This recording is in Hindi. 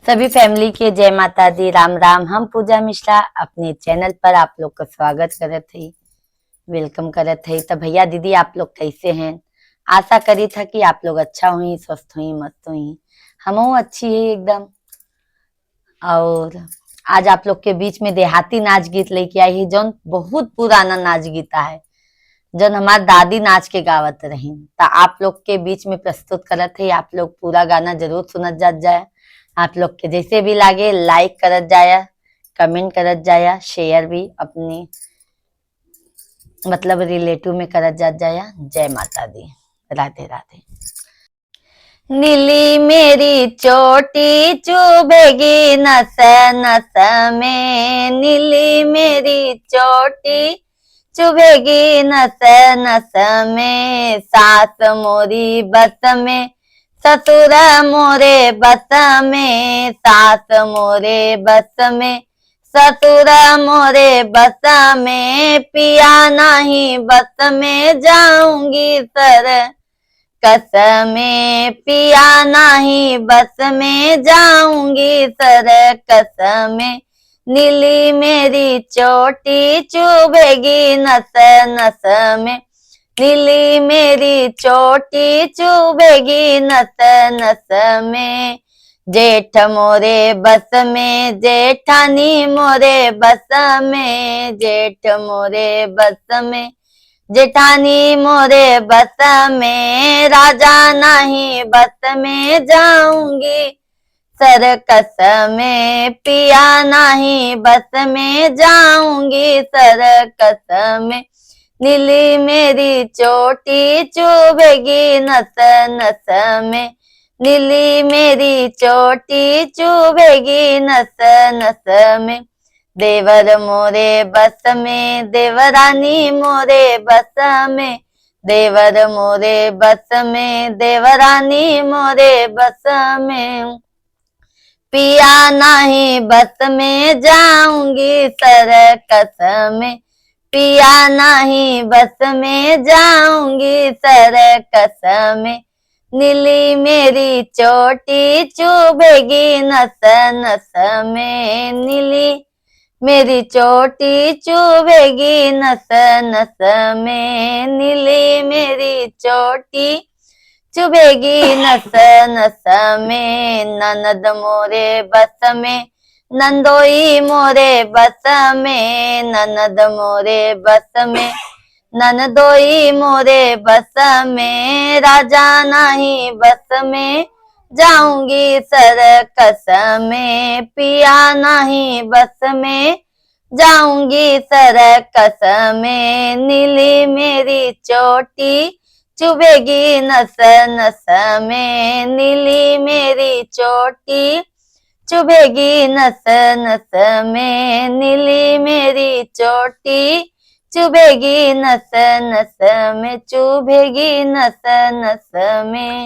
सभी फैमिली के जय माता दी, राम राम। हम पूजा मिश्रा अपने चैनल पर आप लोग का स्वागत करत हई, वेलकम करत हई। तो भैया दीदी आप लोग कैसे हैं? आशा करी था कि आप लोग अच्छा हुई, स्वस्थ हुई, मस्त हुई। हमहू अच्छी है एकदम। और आज आप लोग के बीच में देहाती नाच गीत लेके आई है, जौन बहुत पुराना नाच गीता है, जौन हमार दादी नाच के गावत रही। तो आप लोग के बीच में प्रस्तुत करत है। आप लोग पूरा गाना जरूर सुनत जात जाए। आप लोग के जैसे भी लागे लाइक करत जाया, कमेंट करत जाया, शेयर भी अपनी मतलब रिलेटिव में करत जात जाया। जय माता दी, राधे राधे। नीली मेरी चोटी चुभेगी नस नस में, नीली मेरी चोटी चुभेगी नस नस में। सास मोरी बस में, ससुर मोरे बस में, सास मोरे बस में, ससुर मोरे बस में। पिया नहीं बस में, जाऊंगी सर कसमें, पिया नहीं बस में, जाऊंगी सर कसमें। नीली मेरी चोटी चुभेगी नस नस में, नीली मेरी चोटी चुभेगी नस नस में। जेठ मोरे बस में, जेठानी मोरे बस में, जेठ मोरे बस में, जेठानी मोरे बस में। राजा नहीं बस में, जाऊंगी सरकस में, पिया नहीं बस में, जाऊंगी सरकस में। नीली मेरी चोटी चुभेगी नस नस में, नीली मेरी चोटी चुभेगी नस नस में। देवर मोरे बस में, देवरानी मोरे बस में, देवर मोरे बस में, देवरानी मोरे बस में। पिया नहीं बस में, जाऊंगी सरकस में, पिया नहीं बस में, जाऊंगी सरकस में। नीली मेरी चोटी चुभेगी नस नस में, नीली मेरी चोटी चुभेगी नस नस में। नीली मेरी चोटी चुभेगी नस नस में। ननद मोरे बस में, नंदोई मोरे बस में, ननद मोरे बस में, ननदोई मोरे बस में। राजा नहीं बस में, जाऊंगी सरकस में, पिया नहीं बस में, जाऊंगी सरकस में। नीली मेरी चोटी चुभेगी नस नस में, नीली मेरी चोटी चुभेगी नस नस में। नीली मेरी चोटी चुभेगी नस नस में, चुभेगी नस नस में।